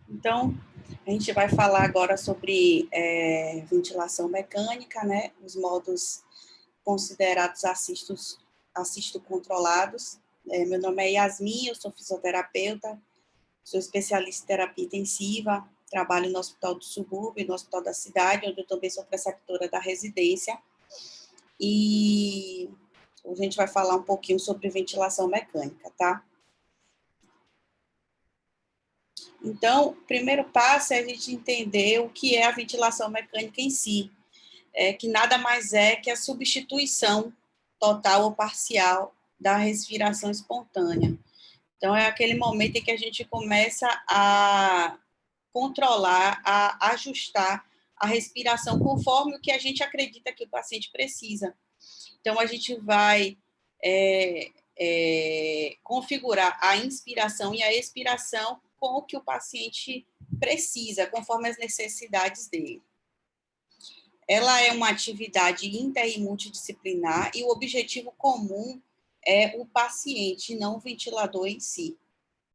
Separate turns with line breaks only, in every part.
Então, a gente vai falar agora sobre ventilação mecânica, né? Os modos considerados assisto-controlados. Meu nome é Yasmin, eu sou fisioterapeuta, sou especialista em terapia intensiva, trabalho no Hospital do Subúrbio, no Hospital da Cidade, onde eu também sou preceptora da residência. E a gente vai falar um pouquinho sobre ventilação mecânica, tá? Então, o primeiro passo é a gente entender o que é a ventilação mecânica em si, que nada mais é que a substituição total ou parcial da respiração espontânea. Então, é aquele momento em que a gente começa a controlar, a ajustar a respiração conforme o que a gente acredita que o paciente precisa. Então, a gente vai configurar a inspiração e a expiração com o que o paciente precisa, conforme as necessidades dele. Ela é uma atividade inter e multidisciplinar e o objetivo comum é o paciente, não o ventilador em si,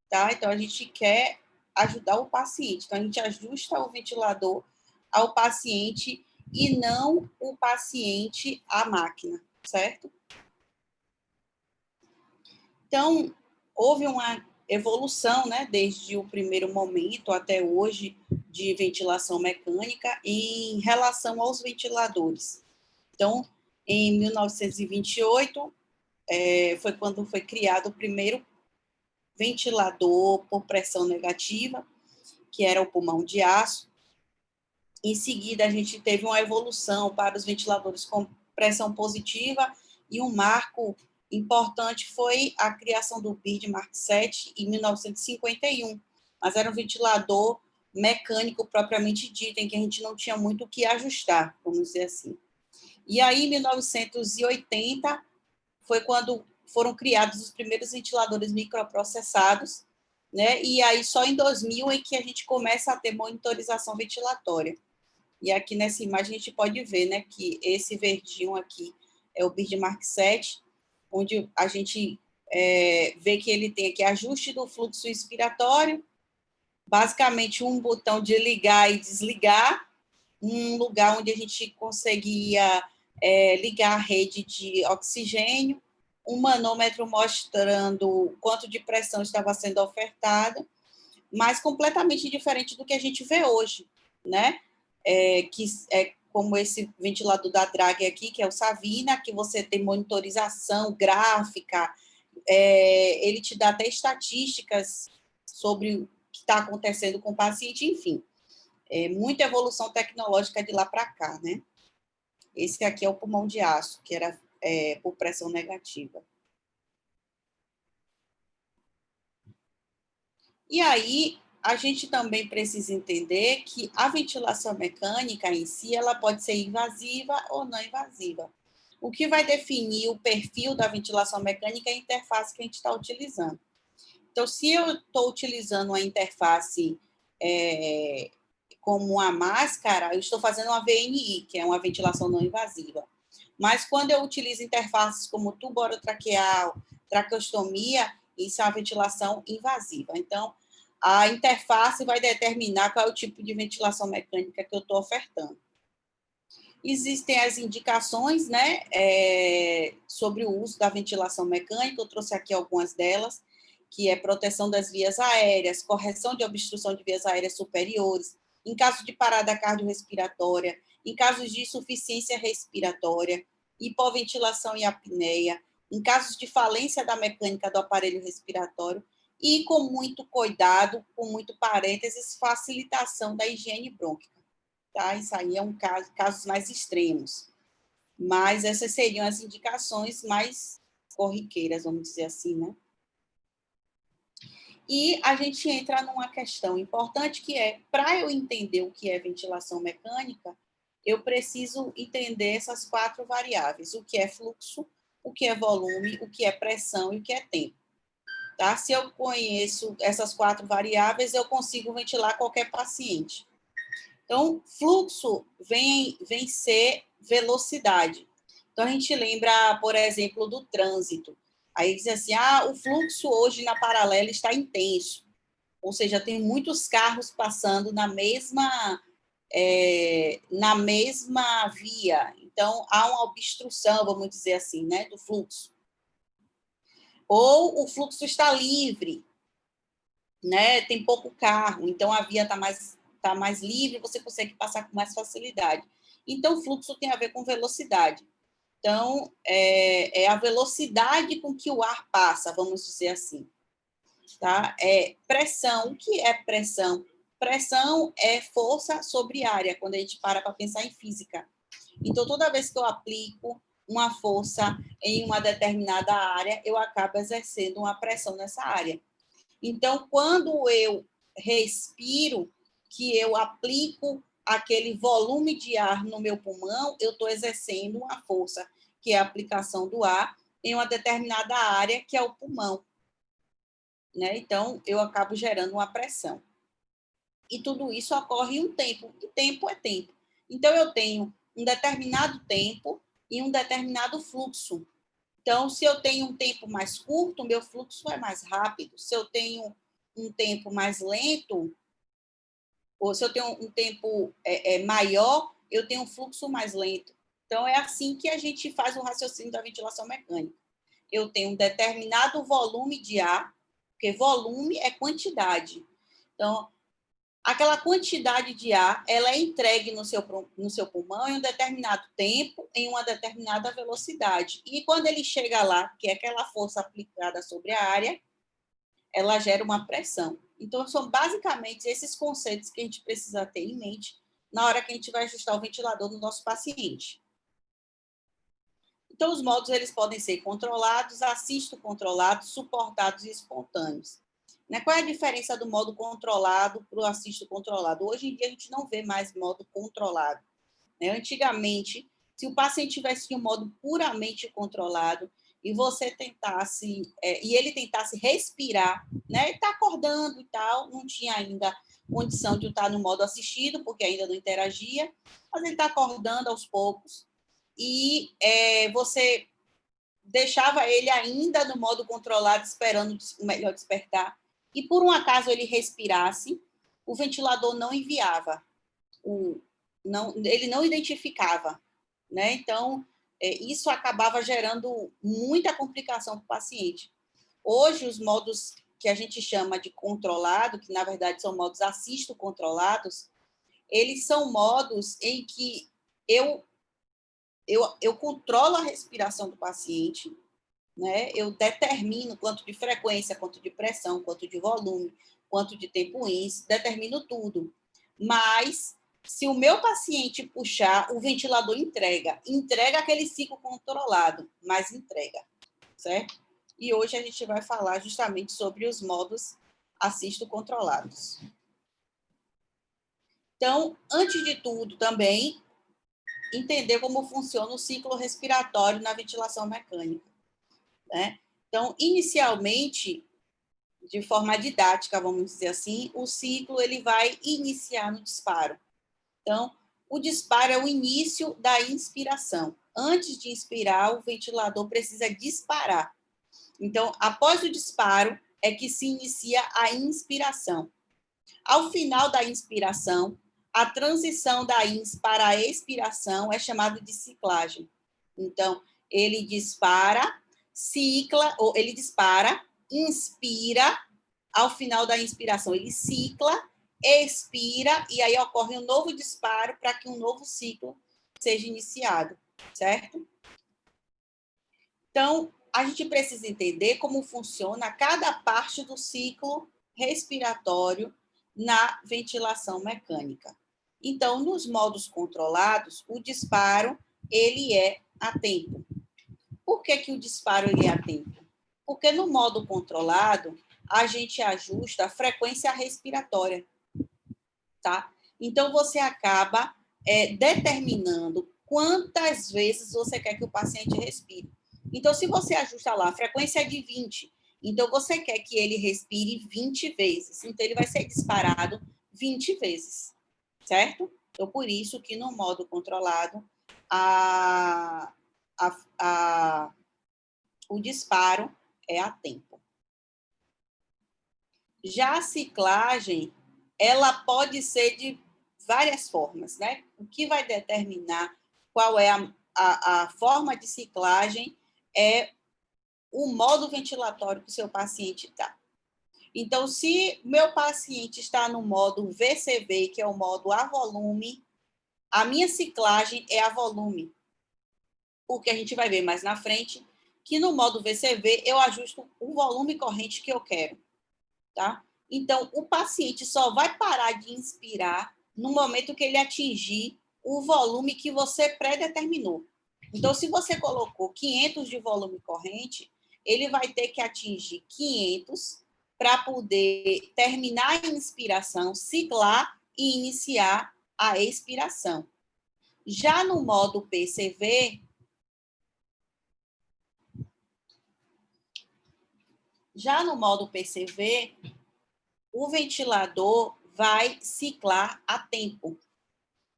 tá? Então, a gente quer ajudar o paciente. Então, a gente ajusta o ventilador ao paciente e não o paciente à máquina, certo? Então, houve uma evolução, né, desde o primeiro momento até hoje, de ventilação mecânica em relação aos ventiladores. Então, em 1928, foi quando foi criado o primeiro ventilador por pressão negativa, que era o pulmão de aço. Em seguida, a gente teve uma evolução para os ventiladores com pressão positiva e um marco importante foi a criação do BIRD Mark VII em 1951, mas era um ventilador mecânico propriamente dito, em que a gente não tinha muito o que ajustar, vamos dizer assim. E aí, em 1980, foi quando foram criados os primeiros ventiladores microprocessados, né? E aí, só em 2000 é que a gente começa a ter monitorização ventilatória. E aqui nessa imagem a gente pode ver, né, que esse verdinho aqui é o BIRD Mark VII, onde a gente vê que ele tem aqui ajuste do fluxo inspiratório, basicamente um botão de ligar e desligar, um lugar onde a gente conseguia ligar a rede de oxigênio, um manômetro mostrando quanto de pressão estava sendo ofertada, mas completamente diferente do que a gente vê hoje, né? Que é como esse ventilador da Drag aqui, que é o Savina, que você tem monitorização gráfica, ele te dá até estatísticas sobre o que está acontecendo com o paciente, enfim. Muita evolução tecnológica de lá para cá, né? Esse aqui é o pulmão de aço, que era por pressão negativa. E aí, a gente também precisa entender que a ventilação mecânica em si, ela pode ser invasiva ou não invasiva. O que vai definir o perfil da ventilação mecânica é a interface que a gente está utilizando. Então, se eu estou utilizando uma interface como uma máscara, eu estou fazendo uma VNI, que é uma ventilação não invasiva. Mas quando eu utilizo interfaces como tubo orotraqueal, traqueostomia, isso é uma ventilação invasiva. Então, a interface vai determinar qual é o tipo de ventilação mecânica que eu estou ofertando. Existem as indicações, né, sobre o uso da ventilação mecânica, eu trouxe aqui algumas delas, que é proteção das vias aéreas, correção de obstrução de vias aéreas superiores, em caso de parada cardiorrespiratória, em casos de insuficiência respiratória, hipoventilação e apneia, em casos de falência da mecânica do aparelho respiratório, e com muito cuidado, com muito parênteses, facilitação da higiene brônquica. Tá? Isso aí é casos mais extremos. Mas essas seriam as indicações mais corriqueiras, vamos dizer assim, né? E a gente entra numa questão importante que é, para eu entender o que é ventilação mecânica, eu preciso entender essas 4 variáveis, o que é fluxo, o que é volume, o que é pressão e o que é tempo. Tá? Se eu conheço essas 4 variáveis, eu consigo ventilar qualquer paciente. Então, fluxo vem ser velocidade. Então, a gente lembra, por exemplo, do trânsito. Aí diz assim, o fluxo hoje na paralela está intenso. ou seja, tem muitos carros passando na mesma via. Então, há uma obstrução, vamos dizer assim, né, do fluxo. Ou o fluxo está livre, né, tem pouco carro, então a via tá mais livre, você consegue passar com mais facilidade. Então, o fluxo tem a ver com velocidade. Então, é a velocidade com que o ar passa, vamos dizer assim. Tá? Pressão. O que é pressão? Pressão é força sobre área, quando a gente para pensar em física. Então, toda vez que eu aplico uma força em uma determinada área, eu acabo exercendo uma pressão nessa área. Então, quando eu respiro, que eu aplico aquele volume de ar no meu pulmão, eu estou exercendo uma força, que é a aplicação do ar em uma determinada área, que é o pulmão. Né? Então, eu acabo gerando uma pressão. E tudo isso ocorre em um tempo, e tempo é tempo. Então, eu tenho um determinado tempo e um determinado fluxo. Então, se eu tenho um tempo mais curto, meu fluxo é mais rápido. Se eu tenho um tempo mais lento, ou se eu tenho um tempo maior, eu tenho um fluxo mais lento. Então, é assim que a gente faz o raciocínio da ventilação mecânica. Eu tenho um determinado volume de ar, porque volume é quantidade. Então, aquela quantidade de ar, ela é entregue no seu pulmão em um determinado tempo, em uma determinada velocidade. E quando ele chega lá, que é aquela força aplicada sobre a área, ela gera uma pressão. Então, são basicamente esses conceitos que a gente precisa ter em mente na hora que a gente vai ajustar o ventilador do nosso paciente. Então, os modos eles podem ser controlados, assisto-controlados, suportados e espontâneos. Né? Qual é a diferença do modo controlado para o assisto-controlado? Hoje em dia, a gente não vê mais modo controlado. Né? Antigamente, se o paciente tivesse um modo puramente controlado e você tentasse, e ele tentasse respirar, né? Ele está acordando e tal, não tinha ainda condição de estar no modo assistido, porque ainda não interagia, mas ele está acordando aos poucos, e você deixava ele ainda no modo controlado, esperando o melhor despertar, e por um acaso ele respirasse, o ventilador não enviava, ele não identificava, né? Então, isso acabava gerando muita complicação para o paciente. Hoje, os modos que a gente chama de controlado, que na verdade são modos assisto-controlados, eles são modos em que eu controlo a respiração do paciente, né? Eu determino quanto de frequência, quanto de pressão, quanto de volume, quanto de tempo índice, determino tudo. Mas, se o meu paciente puxar, o ventilador entrega aquele ciclo controlado, mas entrega, certo? E hoje a gente vai falar justamente sobre os modos assisto-controlados. Então, antes de tudo, também, entender como funciona o ciclo respiratório na ventilação mecânica, né? Então, inicialmente, de forma didática, vamos dizer assim, o ciclo ele vai iniciar no disparo. Então, o disparo é o início da inspiração. Antes de inspirar, o ventilador precisa disparar. Então, após o disparo, é que se inicia a inspiração. Ao final da inspiração, a transição da ins para a expiração é chamada de ciclagem. Então, ele dispara, ou ele dispara, inspira, ao final da inspiração ele cicla, expira, e aí ocorre um novo disparo para que um novo ciclo seja iniciado, certo? Então, a gente precisa entender como funciona cada parte do ciclo respiratório na ventilação mecânica. Então, nos modos controlados, o disparo ele é a tempo. Por que o disparo ele é a tempo? Porque no modo controlado, a gente ajusta a frequência respiratória, tá? Então, você acaba determinando quantas vezes você quer que o paciente respire. Então, se você ajusta lá, a frequência é de 20, então você quer que ele respire 20 vezes. Então, ele vai ser disparado 20 vezes, certo? Então, por isso que no modo controlado, o disparo é a tempo. Já a ciclagem, ela pode ser de várias formas, né? O que vai determinar qual é a forma de ciclagem é o modo ventilatório que o seu paciente está. Então, se meu paciente está no modo VCV, que é o modo a volume, a minha ciclagem é a volume. Porque a gente vai ver mais na frente que no modo VCV eu ajusto o volume corrente que eu quero, tá? Então, o paciente só vai parar de inspirar no momento que ele atingir o volume que você pré-determinou. Então, se você colocou 500 de volume corrente, ele vai ter que atingir 500 para poder terminar a inspiração, ciclar e iniciar a expiração. Já no modo PCV, o ventilador vai ciclar a tempo.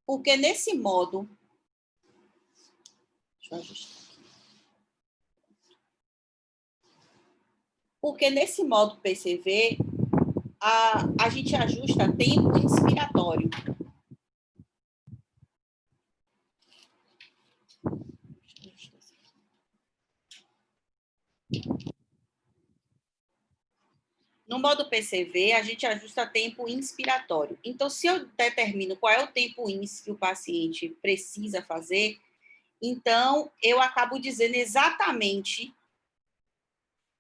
Porque nesse modo... Deixa eu ajustar. Porque nesse modo PCV, a gente ajusta tempo inspiratório. No modo PCV, a gente ajusta tempo inspiratório. Então, se eu determino qual é o tempo ins que o paciente precisa fazer, então eu acabo dizendo exatamente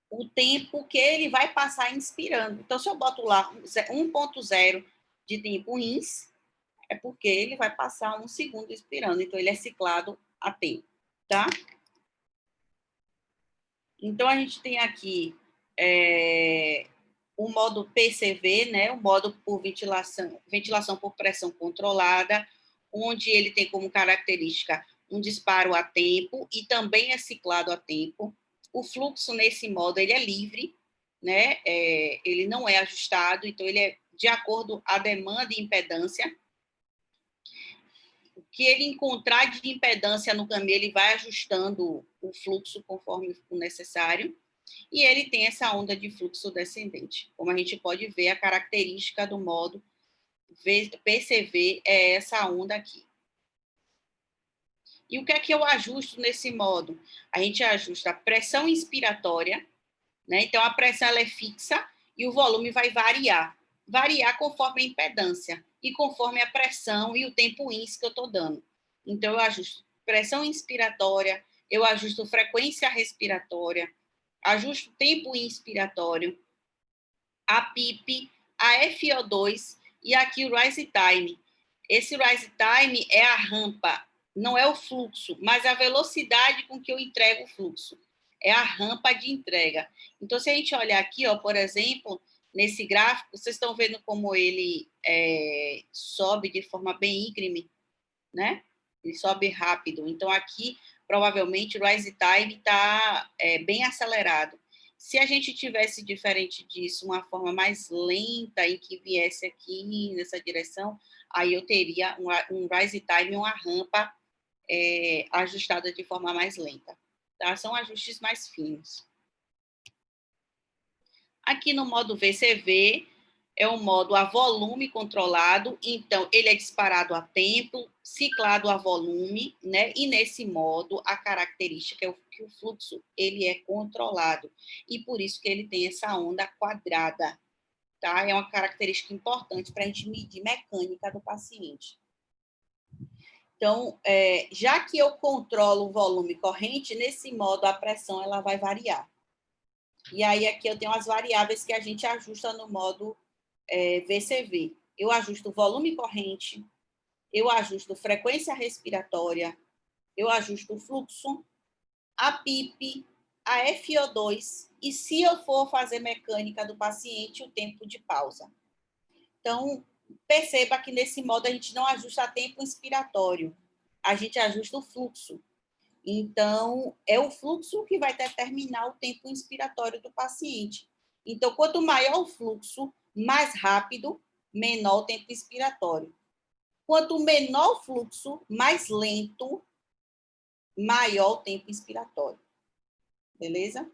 o tempo que ele vai passar inspirando. Então, se eu boto lá 1.0 de tempo ins, é porque ele vai passar 1 segundo inspirando. Então, ele é ciclado a tempo, tá? Então, a gente tem aqui o modo PCV, né, o modo por ventilação por pressão controlada, onde ele tem como característica um disparo a tempo e também é ciclado a tempo. O fluxo nesse modo ele é livre, né, ele não é ajustado, então ele é de acordo à demanda e impedância. O que ele encontrar de impedância no caminho, ele vai ajustando o fluxo conforme o necessário. E ele tem essa onda de fluxo descendente. Como a gente pode ver, a característica do modo PCV é essa onda aqui. E o que é que eu ajusto nesse modo? A gente ajusta a pressão inspiratória, né? Então, a pressão ela é fixa e o volume vai variar. Variar conforme a impedância e conforme a pressão e o tempo ins que eu estou dando. Então, eu ajusto pressão inspiratória, eu ajusto frequência respiratória, ajusto tempo inspiratório, a PIP, a FO2 e aqui o Rise Time. Esse Rise Time é a rampa, não é o fluxo, mas a velocidade com que eu entrego o fluxo. É a rampa de entrega. Então, se a gente olhar aqui, ó, por exemplo, nesse gráfico, vocês estão vendo como ele sobe de forma bem íngreme, né? Ele sobe rápido. Então, aqui, provavelmente, o Rise Time está bem acelerado. Se a gente tivesse diferente disso, uma forma mais lenta e que viesse aqui nessa direção, aí eu teria um Rise Time, uma rampa ajustada de forma mais lenta. Tá? São ajustes mais finos. Aqui no modo VCV, é um modo a volume controlado, então ele é disparado a tempo, ciclado a volume, né? E nesse modo a característica é que o fluxo ele é controlado e por isso que ele tem essa onda quadrada, tá? É uma característica importante para a gente medir mecânica do paciente. Então, já que eu controlo o volume corrente, nesse modo a pressão ela vai variar. E aí aqui eu tenho as variáveis que a gente ajusta no modo VCV. Eu ajusto o volume corrente, eu ajusto frequência respiratória, eu ajusto o fluxo, a PIP, a FO2 e, se eu for fazer mecânica do paciente, o tempo de pausa. Então, perceba que nesse modo a gente não ajusta tempo inspiratório, a gente ajusta o fluxo. Então, é o fluxo que vai determinar o tempo inspiratório do paciente. Então, quanto maior o fluxo, mais rápido, menor o tempo inspiratório. Quanto menor o fluxo, mais lento, maior o tempo inspiratório. Beleza?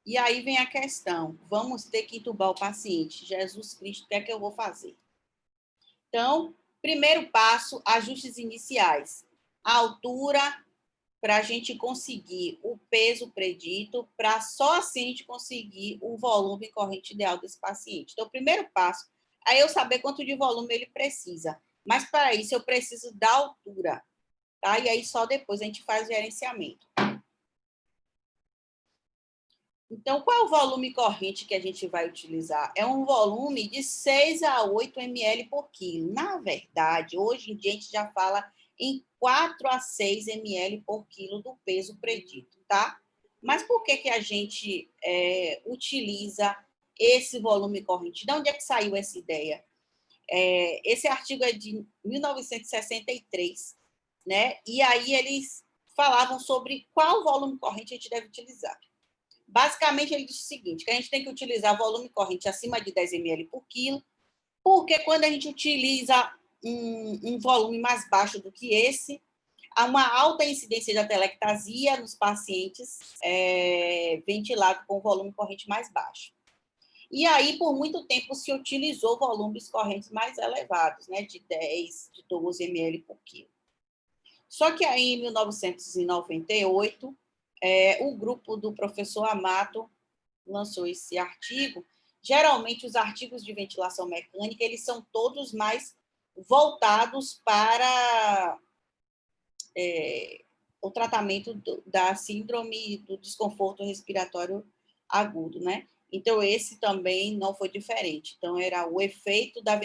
E aí vem a questão, vamos ter que entubar o paciente. Jesus Cristo, o que é que eu vou fazer? Então, primeiro passo, ajustes iniciais. A altura, para a gente conseguir o peso predito, para só assim a gente conseguir o volume corrente ideal desse paciente. Então, o primeiro passo é eu saber quanto de volume ele precisa. Mas, para isso, eu preciso da altura, tá? E aí, só depois a gente faz o gerenciamento. Então, qual é o volume corrente que a gente vai utilizar? É um volume de 6 a 8 ml por quilo. Na verdade, hoje em dia, a gente já fala em 4 a 6 ml por quilo do peso predito, tá? Mas por que, que a gente utiliza esse volume corrente? De onde é que saiu essa ideia? Esse artigo é de 1963, né? E aí eles falavam sobre qual volume corrente a gente deve utilizar. Basicamente, ele diz o seguinte, que a gente tem que utilizar volume corrente acima de 10 ml por quilo, porque quando a gente utiliza um volume mais baixo do que esse, há uma alta incidência de atelectasia nos pacientes ventilados com volume corrente mais baixo. E aí, por muito tempo, se utilizou volumes correntes mais elevados, né, de 10, de 12 ml por quilo. Só que aí, em 1998, o grupo do professor Amato lançou esse artigo. Geralmente, os artigos de ventilação mecânica, eles são todos mais voltados para o tratamento da síndrome do desconforto respiratório agudo, né? Então, esse também não foi diferente. Então, era o efeito da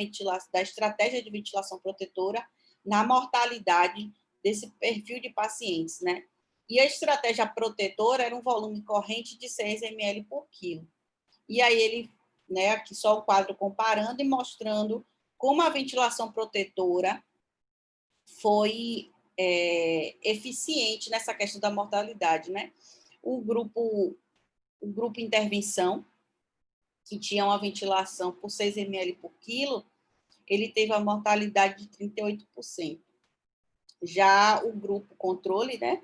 estratégia de ventilação protetora na mortalidade desse perfil de pacientes, né? E a estratégia protetora era um volume corrente de 6 ml por quilo. E aí ele, né, aqui só o quadro comparando e mostrando como a ventilação protetora foi eficiente nessa questão da mortalidade, né? O grupo intervenção, que tinha uma ventilação por 6 ml por quilo, ele teve a mortalidade de 38%. Já o grupo controle, né,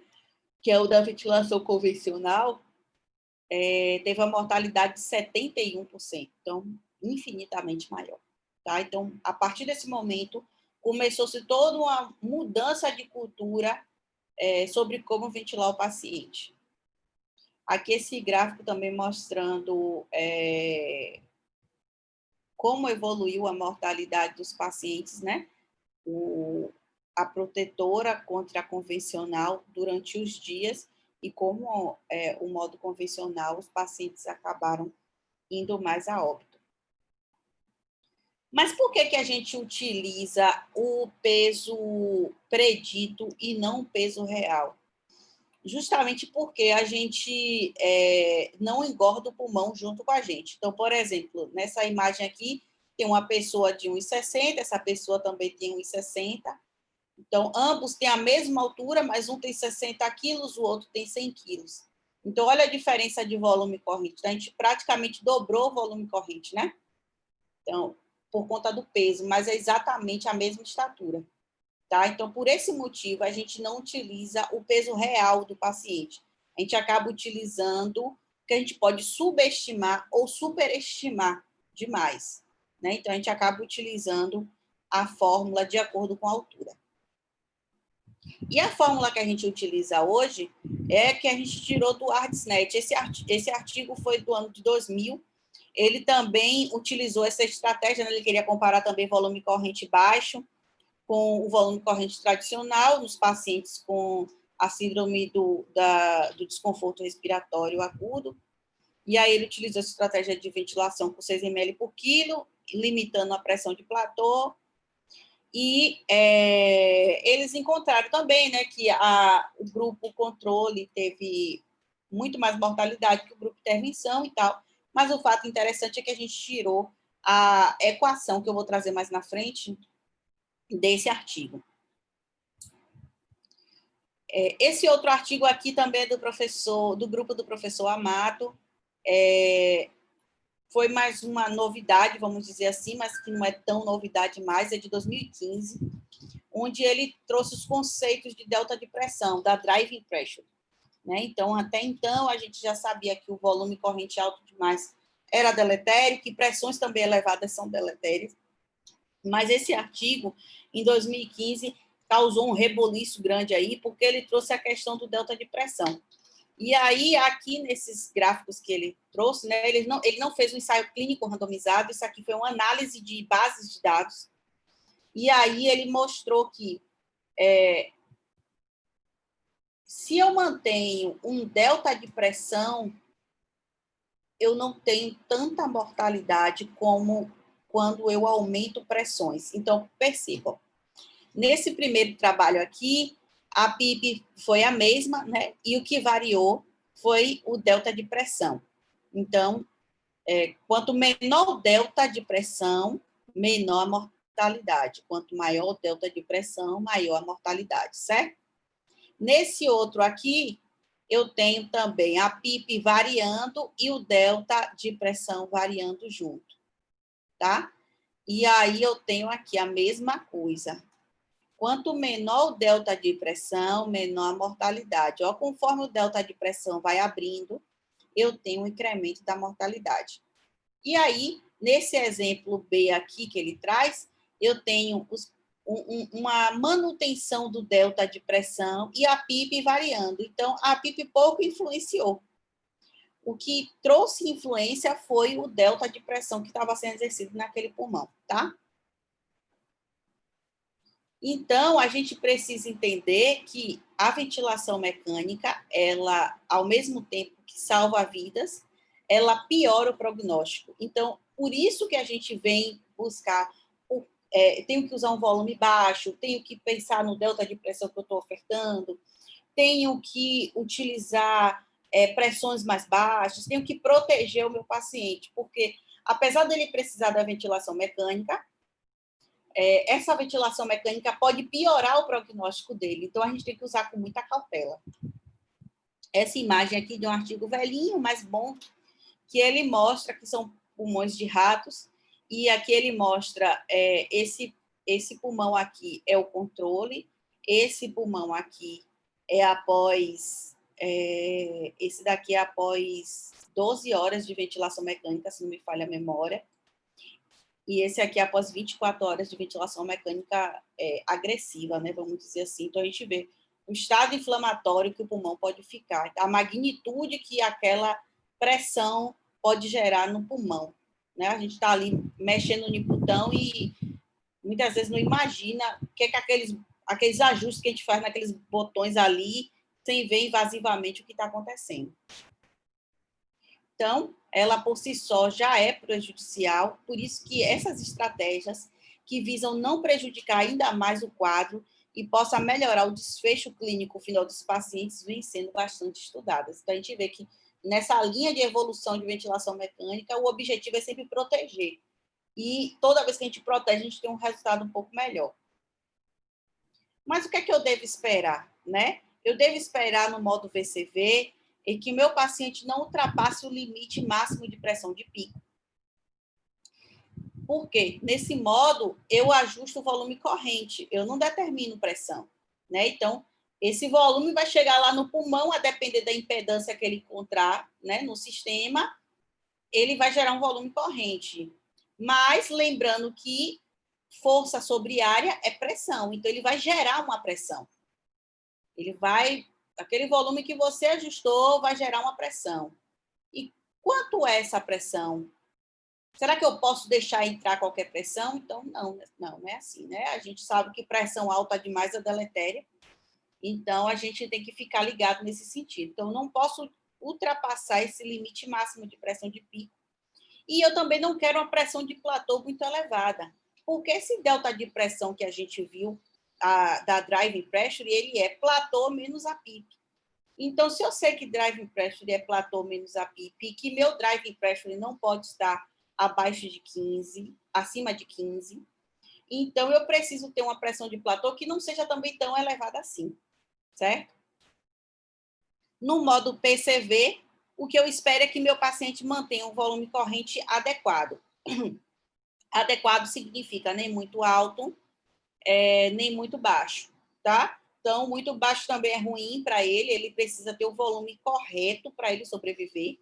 que é o da ventilação convencional, teve a mortalidade de 71%, então, infinitamente maior. Tá? Então, a partir desse momento, começou-se toda uma mudança de cultura sobre como ventilar o paciente. Aqui esse gráfico também mostrando como evoluiu a mortalidade dos pacientes, né? A protetora contra a convencional durante os dias e como o modo convencional, os pacientes acabaram indo mais a óbito. Mas por que a gente utiliza o peso predito e não o peso real? Justamente porque a gente não engorda o pulmão junto com a gente. Então, por exemplo, nessa imagem aqui, tem uma pessoa de 1,60, essa pessoa também tem 1,60. Então, ambos têm a mesma altura, mas um tem 60 quilos, o outro tem 100 quilos. Então, olha a diferença de volume corrente. A gente praticamente dobrou o volume corrente, né? Então, por conta do peso, mas é exatamente a mesma estatura. Tá? Então, por esse motivo, a gente não utiliza o peso real do paciente. A gente acaba utilizando que a gente pode subestimar ou superestimar demais. Né? Então, a gente acaba utilizando a fórmula de acordo com a altura. E a fórmula que a gente utiliza hoje é que a gente tirou do ArdsNet. Esse artigo foi do ano de 2000. Ele também utilizou essa estratégia, né? Ele queria comparar também volume corrente baixo com o volume corrente tradicional nos pacientes com a síndrome do desconforto respiratório agudo. E aí ele utilizou essa estratégia de ventilação com 6 ml por quilo, limitando a pressão de platô. E eles encontraram também, né, que o grupo controle teve muito mais mortalidade que o grupo intervenção e tal. Mas o fato interessante é que a gente tirou a equação, que eu vou trazer mais na frente, desse artigo. Esse outro artigo aqui também é do grupo do professor Amato. Foi mais uma novidade, vamos dizer assim, mas que não é tão novidade mais, é de 2015, onde ele trouxe os conceitos de delta de pressão, da driving pressure. né? Então, até então, a gente já sabia que o volume corrente alto demais era deletério, que pressões também elevadas são deletérias. Mas esse artigo, em 2015, causou um reboliço grande aí, porque ele trouxe a questão do delta de pressão. E aí, aqui nesses gráficos que ele trouxe, né, ele não fez um ensaio clínico randomizado, isso aqui foi uma análise de bases de dados. E aí ele mostrou que se eu mantenho um delta de pressão, eu não tenho tanta mortalidade como quando eu aumento pressões. Então, percebam, nesse primeiro trabalho aqui, a PIB foi a mesma, né? E o que variou foi o delta de pressão. Então, quanto menor o delta de pressão, menor a mortalidade. Quanto maior o delta de pressão, maior a mortalidade, certo? Nesse outro aqui, eu tenho também a PIB variando e o delta de pressão variando junto, tá? E aí eu tenho aqui a mesma coisa. Quanto menor o delta de pressão, menor a mortalidade. Ó, conforme o delta de pressão vai abrindo, eu tenho um incremento da mortalidade. E aí, nesse exemplo B aqui que ele traz, eu tenho uma manutenção do delta de pressão e a PIB variando. Então, a PIB pouco influenciou. O que trouxe influência foi o delta de pressão que estava sendo exercido naquele pulmão, tá? Então, a gente precisa entender que a ventilação mecânica, ela, ao mesmo tempo que salva vidas, ela piora o prognóstico. Então, por isso que a gente vem buscar, tenho que usar um volume baixo, tenho que pensar no delta de pressão que eu estou ofertando, tenho que utilizar pressões mais baixas, tenho que proteger o meu paciente, porque apesar dele precisar da ventilação mecânica, essa ventilação mecânica pode piorar o prognóstico dele. Então, a gente tem que usar com muita cautela. Essa imagem aqui de um artigo velhinho, mas bom, que ele mostra que são pulmões de ratos, e aqui ele mostra esse pulmão aqui é o controle, esse pulmão aqui é após, esse daqui é após 12 horas de ventilação mecânica, se não me falha a memória, e esse aqui após 24 horas de ventilação mecânica agressiva, né, vamos dizer assim. Então, a gente vê o estado inflamatório que o pulmão pode ficar, a magnitude que aquela pressão pode gerar no pulmão, né? A gente está ali mexendo no botão e muitas vezes não imagina o que é que aqueles ajustes que a gente faz naqueles botões ali, sem ver invasivamente o que está acontecendo. Então, ela por si só já é prejudicial, por isso que essas estratégias que visam não prejudicar ainda mais o quadro e possa melhorar o desfecho clínico final dos pacientes vêm sendo bastante estudadas. Então, a gente vê que nessa linha de evolução de ventilação mecânica, o objetivo é sempre proteger. E toda vez que a gente protege, a gente tem um resultado um pouco melhor. Mas o que é que eu devo esperar, né? Eu devo esperar no modo VCV e que meu paciente não ultrapasse o limite máximo de pressão de pico. Por quê? Nesse modo, eu ajusto o volume corrente, eu não determino pressão, né? Então, esse volume vai chegar lá no pulmão, a depender da impedância que ele encontrar, né, no sistema, ele vai gerar um volume corrente. Mas, lembrando que força sobre área é pressão, então ele vai gerar uma pressão. Aquele volume que você ajustou vai gerar uma pressão. E quanto é essa pressão? Será que eu posso deixar entrar qualquer pressão? Então, não é assim, né? A gente sabe que pressão alta demais é deletéria, então a gente tem que ficar ligado nesse sentido. Então, eu não posso ultrapassar esse limite máximo de pressão de pico. E eu também não quero uma pressão de platô muito elevada, porque esse delta de pressão que a gente viu, da driving pressure, ele é platô menos a PIP. Então, se eu sei que driving pressure é platô menos a PIP, e que meu driving pressure não pode estar abaixo de 15, acima de 15, então eu preciso ter uma pressão de platô que não seja também tão elevada assim, certo? No modo PCV, o que eu espero é que meu paciente mantenha um volume corrente adequado. Adequado significa nem muito alto, nem muito baixo, tá? Então, muito baixo também é ruim para ele precisa ter o volume correto para ele sobreviver.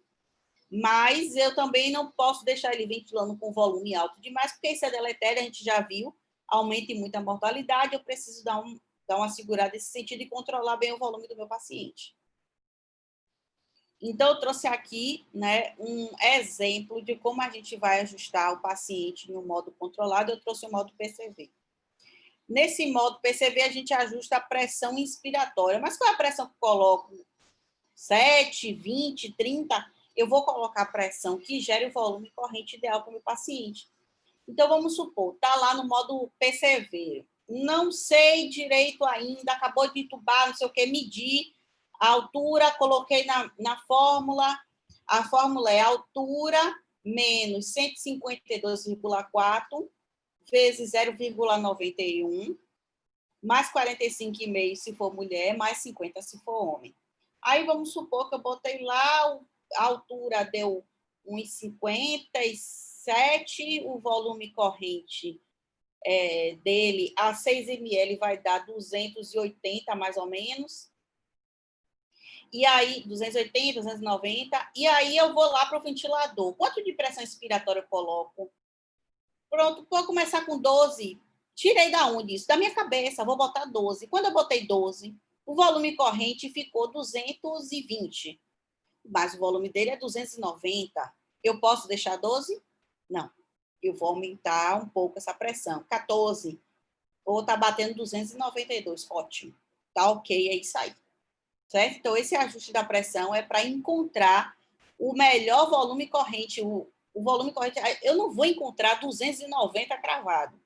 Mas eu também não posso deixar ele ventilando com volume alto demais, porque isso é deletério, a gente já viu, aumenta muito a mortalidade, eu preciso dar uma segurada nesse sentido e controlar bem o volume do meu paciente. Então, eu trouxe aqui, né, um exemplo de como a gente vai ajustar o paciente no modo controlado, eu trouxe o modo PCV. Nesse modo PCV, a gente ajusta a pressão inspiratória. Mas qual é a pressão que eu coloco? 7, 20, 30? Eu vou colocar a pressão que gere o volume corrente ideal para o meu paciente. Então, vamos supor, está lá no modo PCV. Não sei direito ainda, acabou de entubar, não sei o que, medir a altura, coloquei na fórmula. A fórmula é altura menos 152,4 vezes 0,91, mais 45,5 se for mulher, mais 50 se for homem. Aí vamos supor que eu botei lá, a altura deu 1,57, o volume corrente dele a 6 ml vai dar 280, mais ou menos. E aí, 280, 290, e aí eu vou lá para o ventilador. Quanto de pressão inspiratória eu coloco? Pronto, vou começar com 12. Tirei da onde isso? Da minha cabeça, vou botar 12. Quando eu botei 12, o volume corrente ficou 220, mas o volume dele é 290. Eu posso deixar 12? Não. Eu vou aumentar um pouco essa pressão. 14. Ou está batendo 292. Ótimo. Tá ok, é isso aí. Certo? Então, esse ajuste da pressão é para encontrar o melhor volume corrente. O volume corrente, eu não vou encontrar 290 cravado,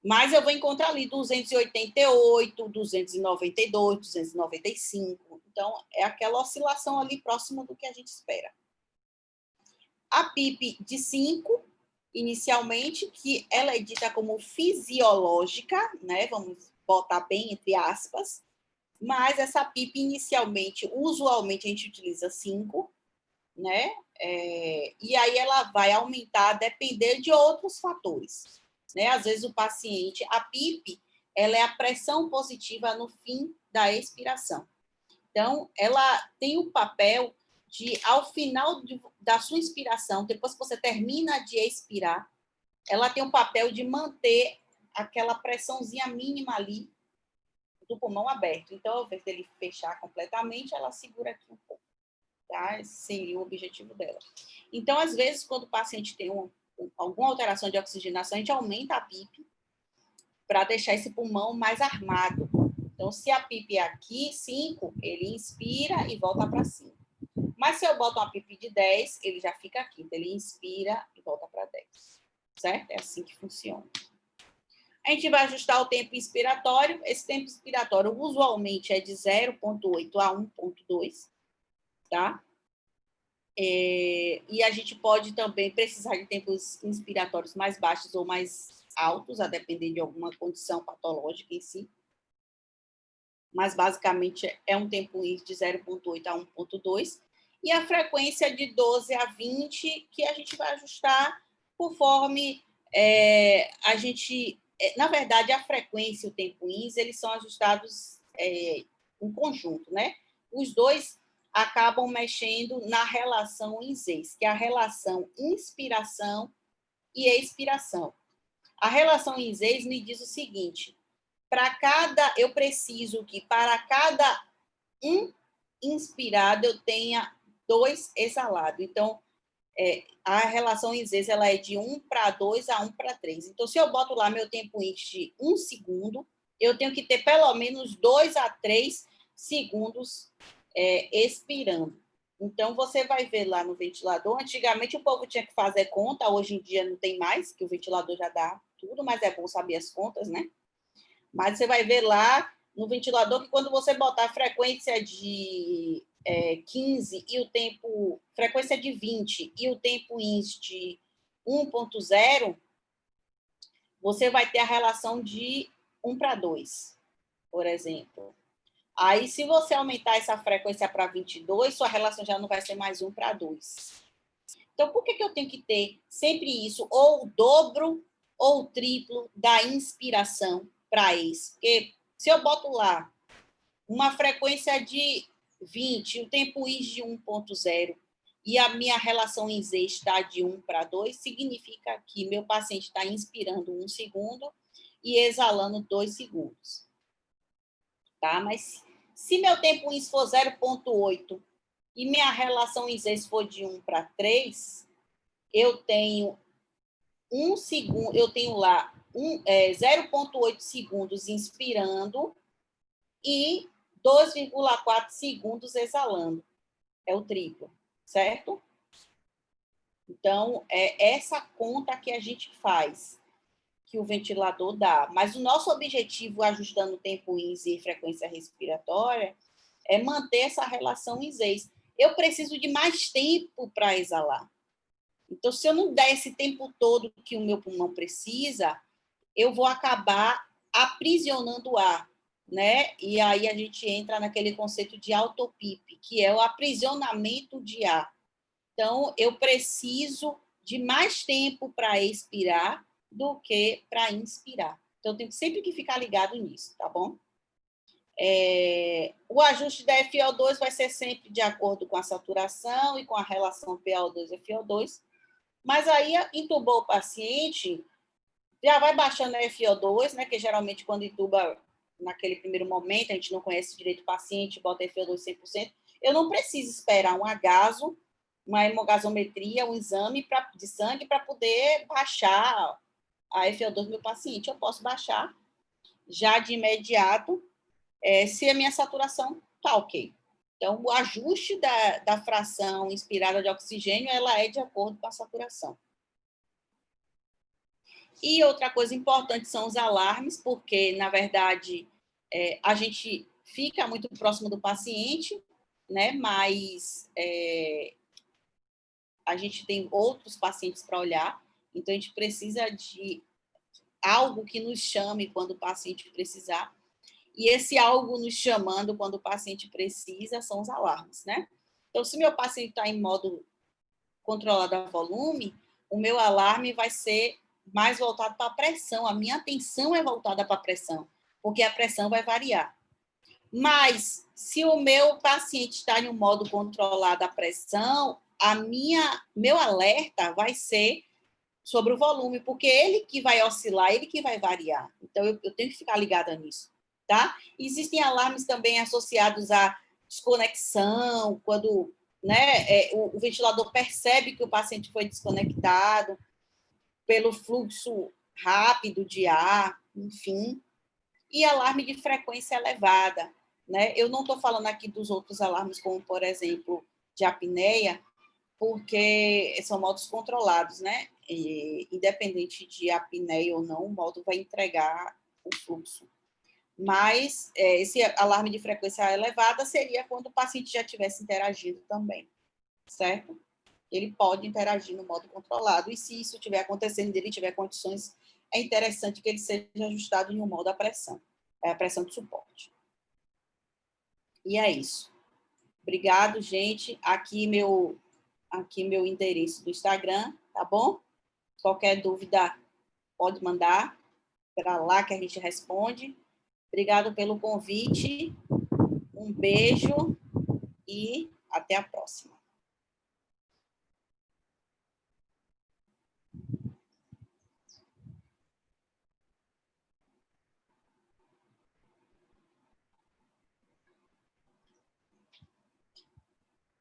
mas eu vou encontrar ali 288, 292, 295. Então, é aquela oscilação ali próxima do que a gente espera. A PIP de 5, inicialmente, que ela é dita como fisiológica, né? Vamos botar bem entre aspas, mas essa PIP, inicialmente, usualmente, a gente utiliza 5, né? E aí ela vai aumentar a depender de outros fatores, né? Às vezes o paciente, a PIP, ela é a pressão positiva no fim da expiração. Então, ela tem o papel de, ao final da sua inspiração, depois que você termina de expirar, ela tem o papel de manter aquela pressãozinha mínima ali do pulmão aberto. Então, ao invés dele fechar completamente, ela segura aqui um pouco. Tá? Esse seria o objetivo dela. Então, às vezes, quando o paciente tem alguma alteração de oxigenação, a gente aumenta a PIP para deixar esse pulmão mais armado. Então, se a PIP é aqui, 5, ele inspira e volta para 5. Mas se eu boto uma PIP de 10, ele já fica aqui. Então, ele inspira e volta para 10. Certo? É assim que funciona. A gente vai ajustar o tempo inspiratório. Esse tempo inspiratório, usualmente, é de 0,8 a 1,2. Tá? E a gente pode também precisar de tempos inspiratórios mais baixos ou mais altos, a depender de alguma condição patológica em si. Mas, basicamente, é um tempo de 0,8 a 1,2. E a frequência de 12 a 20, que a gente vai ajustar conforme a gente... na verdade, a frequência e o tempo INS, eles são ajustados em conjunto, né? Os dois acabam mexendo na relação INS, que é a relação inspiração e expiração. A relação INS me diz o seguinte: eu preciso que para cada um inspirado eu tenha 2 exhalados. Então, a relação INS ela é de 1 para 2 a 1 para 3. Então, se eu boto lá meu tempo INS de 1 segundo, eu tenho que ter pelo menos 2 a 3 segundos expirando. Então, você vai ver lá no ventilador, antigamente o povo tinha que fazer conta, hoje em dia não tem mais, que o ventilador já dá tudo, mas é bom saber as contas, né? Mas você vai ver lá no ventilador que quando você botar a frequência de 15 e o tempo, frequência de 20 e o tempo INS de 1.0, você vai ter a relação de 1 para 2, por exemplo. Aí, se você aumentar essa frequência para 22, sua relação já não vai ser mais 1 para 2. Então, por que eu tenho que ter sempre isso, ou o dobro ou o triplo da inspiração para ex? Porque se eu boto lá uma frequência de 20, o tempo is de 1.0, e a minha relação em Z está de 1 para 2, significa que meu paciente está inspirando 1 segundo e exalando 2 segundos. Tá? Mas se meu tempo in for 0,8 e minha relação em Z for de 1 para 3, eu tenho 1 segundo, eu tenho lá 0,8 segundos inspirando e 2,4 segundos exalando. É o triplo, certo? Então, é essa conta que a gente faz, que o ventilador dá. Mas o nosso objetivo, ajustando o tempo INS e frequência respiratória, é manter essa relação INS. Eu preciso de mais tempo para exalar. Então, se eu não der esse tempo todo que o meu pulmão precisa, eu vou acabar aprisionando o ar, né? E aí a gente entra naquele conceito de autopipe, que é o aprisionamento de ar. Então, eu preciso de mais tempo para expirar do que para inspirar. Então, eu tenho sempre que ficar ligado nisso, tá bom? O ajuste da FiO2 vai ser sempre de acordo com a saturação e com a relação PaO2 e FiO2, mas aí entubou o paciente, já vai baixando a FiO2, né, que geralmente quando entuba naquele primeiro momento, a gente não conhece direito o paciente, bota a FiO2 100%, eu não preciso esperar um agaso, uma hemogasometria, um exame de sangue para poder baixar a FiO2 do meu paciente. Eu posso baixar já de imediato, se a minha saturação está ok. Então, o ajuste da fração inspirada de oxigênio, ela é de acordo com a saturação. E outra coisa importante são os alarmes, porque, na verdade, a gente fica muito próximo do paciente, né? Mas a gente tem outros pacientes para olhar, então a gente precisa de algo que nos chame quando o paciente precisar. E esse algo nos chamando quando o paciente precisa são os alarmes, né? Então, se meu paciente está em modo controlado a volume, o meu alarme vai ser mais voltado para a pressão, a minha atenção é voltada para a pressão, porque a pressão vai variar. Mas, se o meu paciente está em um modo controlado a pressão, meu alerta vai ser sobre o volume, porque ele que vai oscilar, ele que vai variar. Então, eu tenho que ficar ligada nisso, tá? Existem alarmes também associados à desconexão, quando, né, o ventilador percebe que o paciente foi desconectado pelo fluxo rápido de ar, enfim. E alarme de frequência elevada, né? Eu não estou falando aqui dos outros alarmes, como, por exemplo, de apneia, porque são modos controlados, né? E, independente de apneia ou não, o modo vai entregar o fluxo. Mas esse alarme de frequência elevada seria quando o paciente já tivesse interagido também, certo? Ele pode interagir no modo controlado, e se isso estiver acontecendo, ele tiver condições, é interessante que ele seja ajustado em um modo a pressão de suporte. E é isso. Obrigado, gente. Aqui meu endereço do Instagram, tá bom? Qualquer dúvida, pode mandar para lá que a gente responde. Obrigado pelo convite. Um beijo e até a próxima.